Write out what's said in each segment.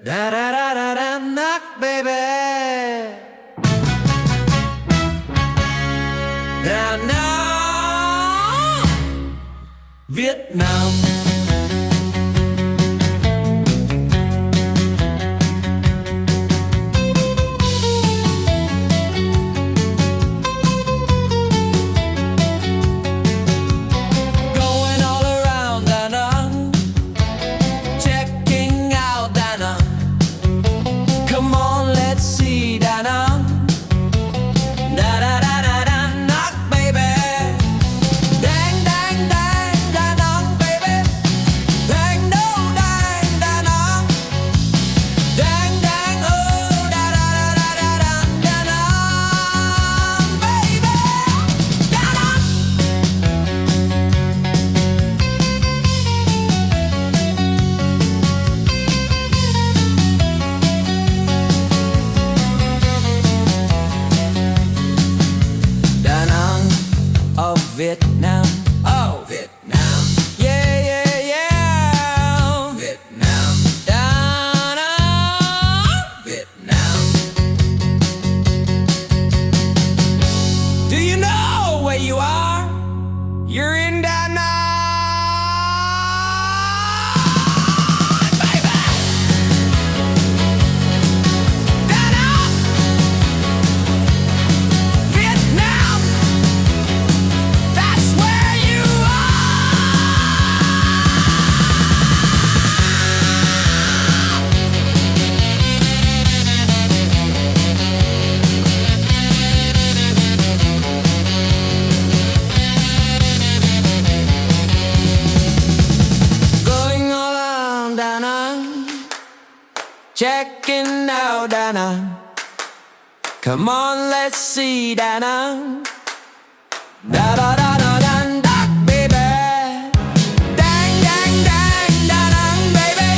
Da da da da da knock, baby. Danang, Việt Nam. Việt Nam, oh Việt Nam, yeah yeah yeah, Việt Nam, Danang, Việt Nam. Do you know where you are? You're in Danang, baby. Danang, Việt Nam. That's where you going all around Danang, checking out Danang. Come on, let's see Danang. Da da da da da da, baby. Dang dang dang Danang, baby.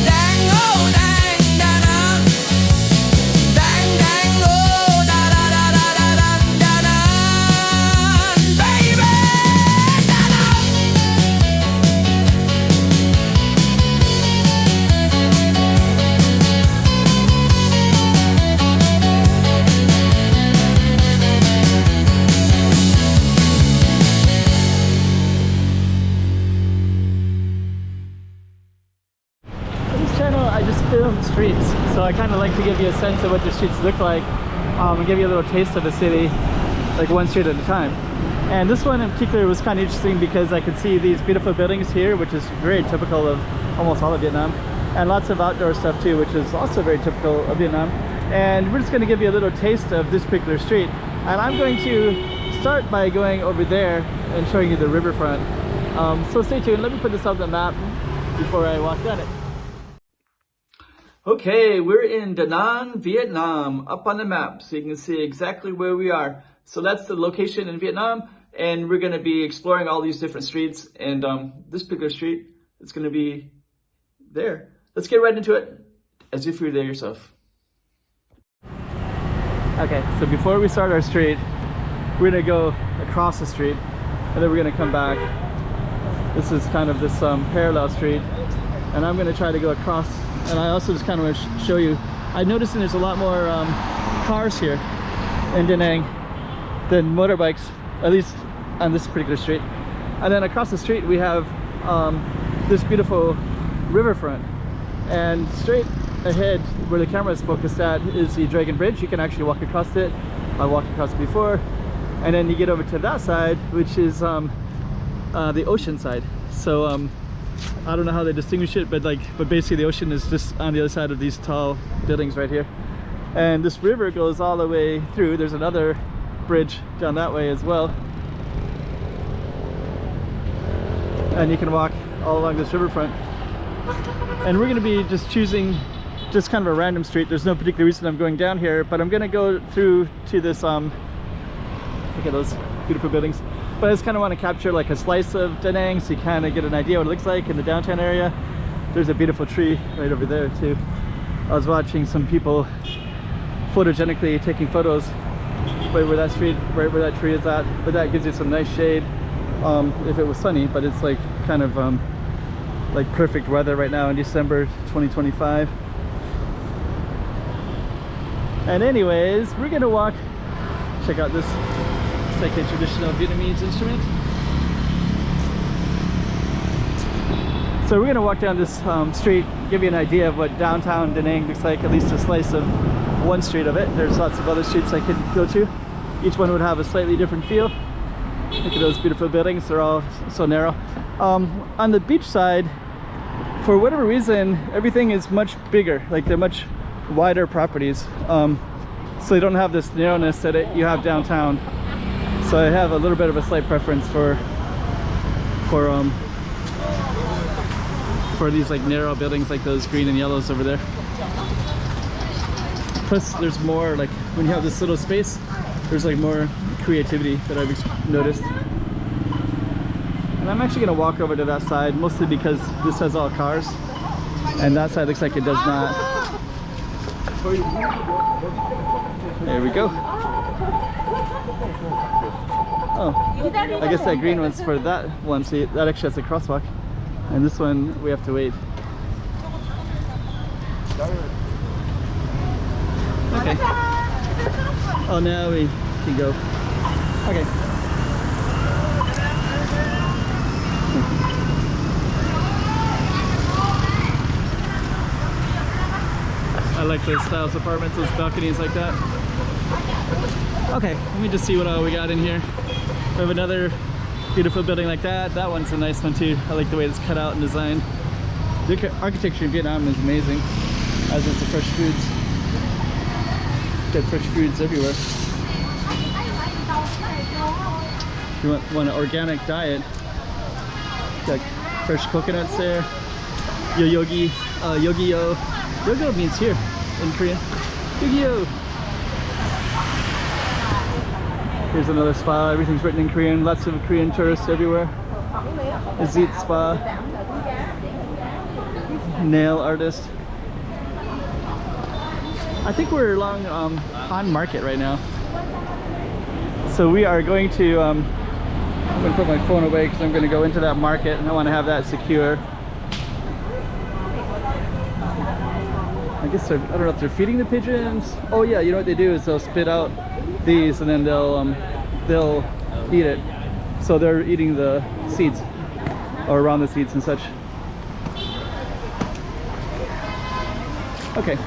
Dang oh dang Danang. Dang dang oh da da da da da da Danang, baby. Danang. I just film streets, so I kind of like to give you a sense of what the streets look like, and give you a little taste of the city, like one street at a time. And this one in particular was kind of interesting because I could see these beautiful buildings here, which is very typical of almost all of Vietnam, and lots of outdoor stuff too, which is also very typical of Vietnam. And we're just going to give you a little taste of this particular street, and I'm going to start by going over there and showing you the riverfront. So stay tuned. Let me put this on the map before I walk down it. Okay, we're in Danang, Vietnam, up on the map, so you can see exactly where we are. So that's the location in Vietnam, and we're going to be exploring all these different streets, and this particular street is going to be there. Let's get right into it, as if you're there yourself. Okay, so before we start our street, we're going to go across the street, and then we're going to come back. This is kind of this parallel street, and I'm going to try to go across. And I also just kind of want to show you, I'm noticing there's a lot more cars here in Danang than motorbikes, at least on this particular street. And then across the street we have this beautiful riverfront, and straight ahead where the camera is focused at is the Dragon Bridge. You can actually walk across it. I walked across it before, and then you get over to that side, which is the ocean side. So I don't know how they distinguish it, but basically the ocean is just on the other side of these tall buildings right here. And this river goes all the way through. There's another bridge down that way as well. And you can walk all along this riverfront. And we're going to be just choosing just kind of a random street. There's no particular reason I'm going down here, but I'm going to go through to this, look at those beautiful buildings. But I just kind of want to capture like a slice of Danang, so you kind of get an idea what it looks like in the downtown area. There's a beautiful tree right over there too. I was watching some people photogenically taking photos right where that street, right where that tree is at. But that gives you some nice shade if it was sunny. But it's like kind of like perfect weather right now in December 2025. And anyways, we're gonna walk, check out this. It's like a traditional Vietnamese instrument. So we're gonna walk down this street, give you an idea of what downtown Da Nang looks like, at least a slice of one street of it. There's lots of other streets I could go to. Each one would have a slightly different feel. Look at those beautiful buildings, they're all so narrow. On the beach side, for whatever reason, everything is much bigger, like they're much wider properties. So they don't have this narrowness that you have downtown. So I have a little bit of a slight preference for these like narrow buildings like those green and yellows over there. Plus there's more, like when you have this little space, there's like more creativity that I've noticed. And I'm actually gonna walk over to that side, mostly because this has all cars and that side looks like it does not. There we go. Oh, I guess that green one's for that one, see, that actually has a crosswalk. And this one, we have to wait. Okay. Oh, now we can go. Okay. I like those styles of apartments, those balconies like that. Okay, let me just see what all we got in here. We have another beautiful building like that. That one's a nice one too. I like the way it's cut out and designed. The architecture in Vietnam is amazing, as is the fresh foods. Get fresh foods everywhere. If you want an organic diet, got fresh coconuts there. Yogi-yo. Yogi-yo means here in Korean. Yogi-yo. Here's another spa. Everything's written in Korean. Lots of Korean tourists everywhere. Azit Spa. Nail artist. I think we're along Han Market right now. So we are going to, I'm going to put my phone away because I'm going to go into that market and I want to have that secure. I guess I don't know if they're feeding the pigeons. Oh yeah, you know what they do is they'll spit out these and then they'll eat it. So they're eating the seeds or around the seeds and such. Okay,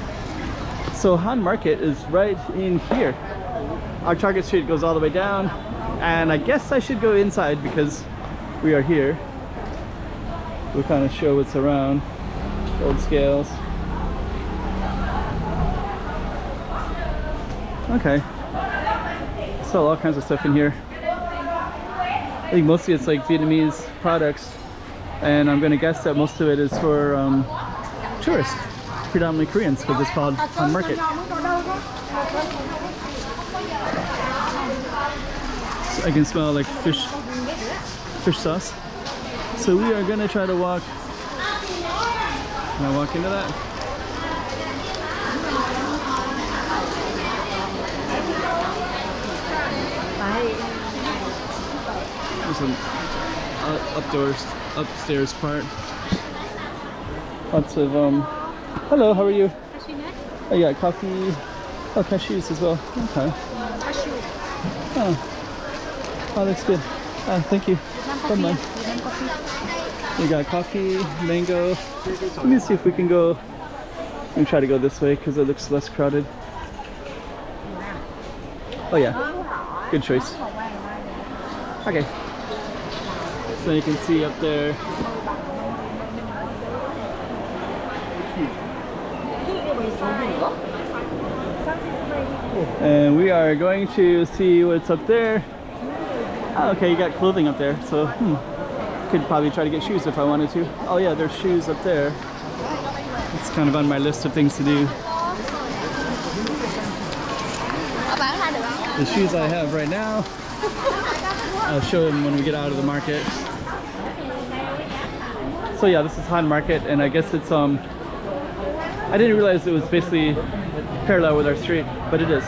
so Han Market is right in here. Our Target Street goes all the way down, and I guess I should go inside because we are here. We'll kind of show what's around. Old scales. Okay. Sell all kinds of stuff in here. I think mostly it's like Vietnamese products, and I'm gonna guess that most of it is for tourists, predominantly Koreans, because it's called Han Market. So I can smell like fish sauce. So we are gonna try to walk. Can I walk into that? There's an upstairs part. Lots of hello, how are you? Oh yeah, coffee. Oh, cashews as well. Okay. Oh, that's good. Thank you. Don't mind. We got coffee, mango. Let me see if we can go. I'm gonna try to go this way because it looks less crowded. Oh yeah, good choice. Okay. So you can see up there. And we are going to see what's up there. Oh, okay, you got clothing up there, so could probably try to get shoes if I wanted to. Oh yeah, there's shoes up there. It's kind of on my list of things to do. The shoes I have right now, I'll show them when we get out of the market. So yeah, this is Han Market, and I guess it's I didn't realize it was basically parallel with our street, but it is.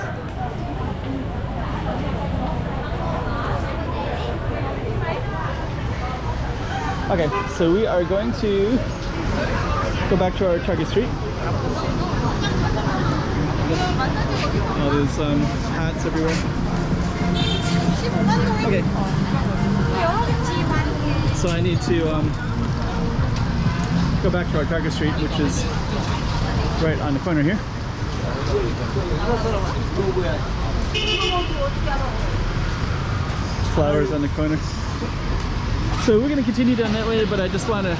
Okay, so we are going to go back to our Target Street. All these hats everywhere. Okay. So I need to go back to our Target Street, which is right on the corner here. Flowers on the corner. So we're going to continue down that way, but I just want to,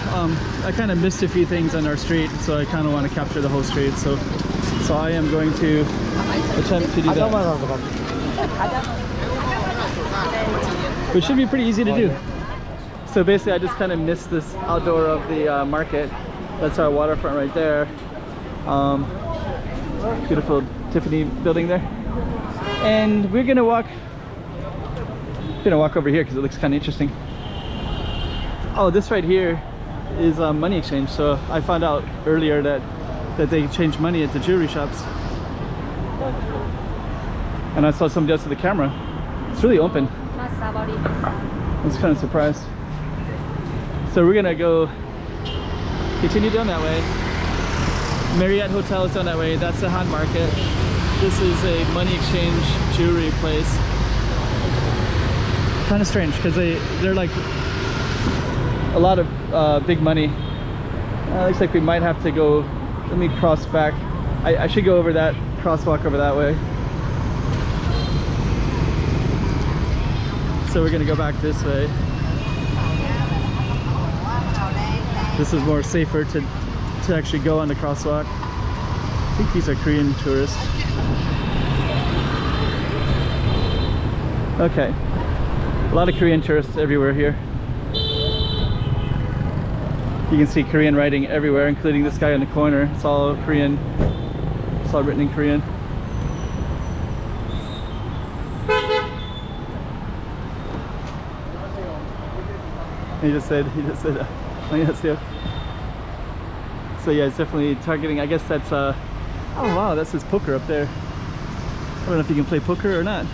I kind of missed a few things on our street, so I kind of want to capture the whole street. So I am going to attempt to do that. It should be pretty easy to do. So basically I just kind of missed this outdoor of the market. That's our waterfront right there. Beautiful Tiffany building there. And we're gonna walk over here because it looks kind of interesting. Oh, this right here is a money exchange. So I found out earlier that they change money at the jewelry shops. And I saw somebody else with the camera. It's really open. I was kind of surprised. So we're gonna go continue down that way. Marriott Hotel is down that way. That's the Han Market. This is a money exchange jewelry place. Kind of strange because they're like a lot of big money. Looks like we might have to go. Let me cross back. I should go over that crosswalk over that way. So we're gonna go back this way. This is more safer to actually go on the crosswalk. I think these are Korean tourists. Okay, a lot of Korean tourists everywhere here. You can see Korean writing everywhere, including this guy in the corner. It's all Korean. It's all written in Korean. He just said, 안녕하세요. So yeah, it's definitely targeting. I guess that's oh wow, that says poker up there. I don't know if you can play poker or not.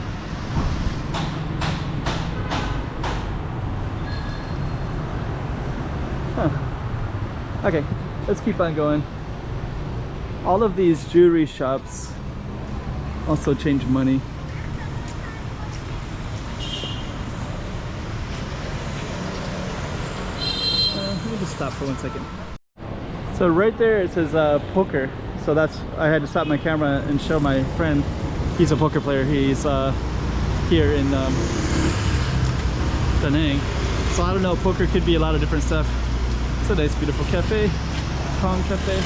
Huh. Okay, let's keep on going. All of these jewelry shops also change money. Let me just stop for 1 second. So right there it says poker. So that's, I had to stop my camera and show my friend. He's a poker player. He's here in Danang. So I don't know, poker could be a lot of different stuff. It's a nice beautiful cafe, Pong Cafe.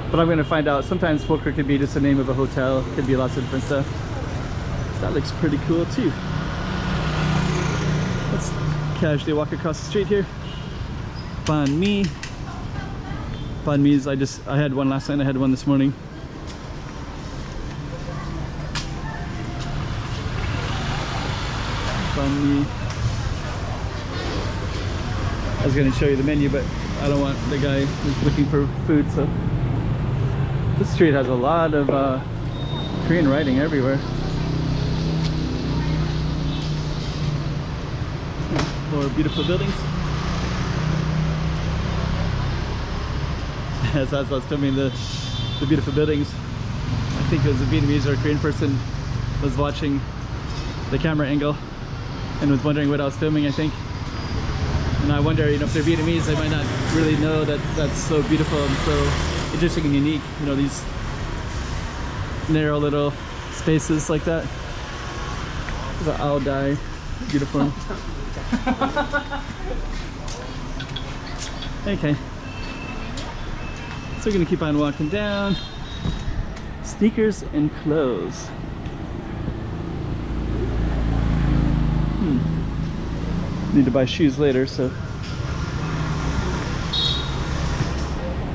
But I'm gonna find out. Sometimes poker could be just the name of a hotel. It could be lots of different stuff. That looks pretty cool too. Let's casually walk across the street here. Banh mi. Banh mi's, I had one last night, I had one this morning. Banh mi. I was going to show you the menu, but I don't want the guy who's looking for food, so. This street has a lot of Korean writing everywhere. More beautiful buildings. As I was filming the beautiful buildings, I think it was a Vietnamese or a Korean person was watching the camera angle and was wondering what I was filming, I think. And I wonder, if they're Vietnamese, they might not really know that that's so beautiful and so interesting and unique. These narrow little spaces like that. There's an owl die, beautiful one. Okay, so we're gonna keep on walking down. Sneakers and clothes. Need to buy shoes later, so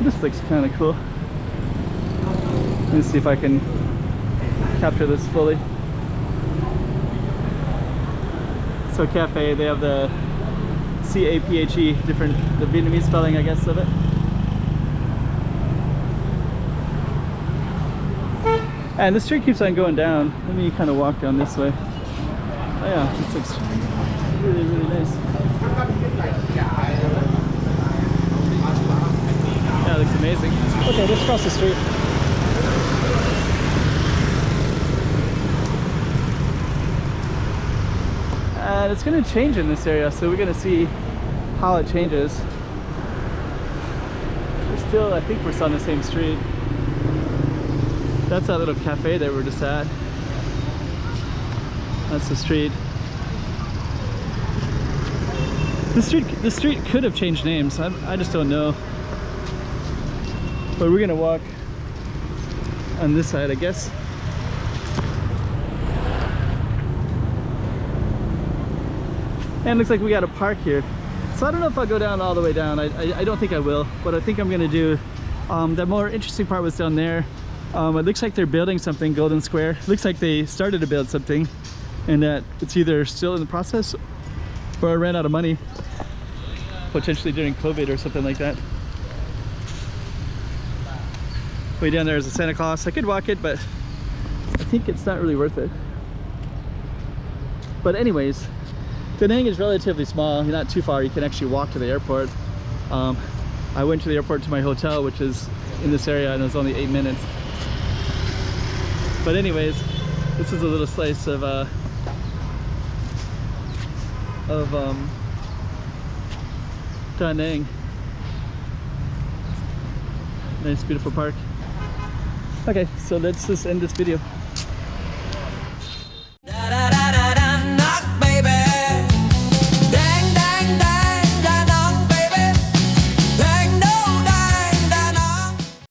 this looks kind of cool. Let me see if I can capture this fully. So cafe, they have the C-A-P-H-E, different, the Vietnamese spelling, I guess, of it. And the street keeps on going down. Let me kind of walk down this way. Oh yeah, this looks really, really nice. Okay, let's cross the street. And it's gonna change in this area, so we're gonna see how it changes. I think we're still on the same street. That's that little cafe that we're just at. That's the street. The street could have changed names. I just don't know. But we're gonna walk on this side, I guess. And it looks like we got a park here. So I don't know if I'll go down all the way down. I don't think I will, but I think I'm gonna do, the more interesting part was down there. It looks like they're building something, Golden Square. Looks like they started to build something and that it's either still in the process or I ran out of money, potentially during COVID or something like that. Way down there is a Santa Claus. I could walk it, but I think it's not really worth it. But anyways, Danang is relatively small. You're not too far. You can actually walk to the airport. I went to the airport to my hotel, which is in this area, and it was only 8 minutes. But anyways, this is a little slice of Danang. Nice, beautiful park. Okay, so let's just end this video.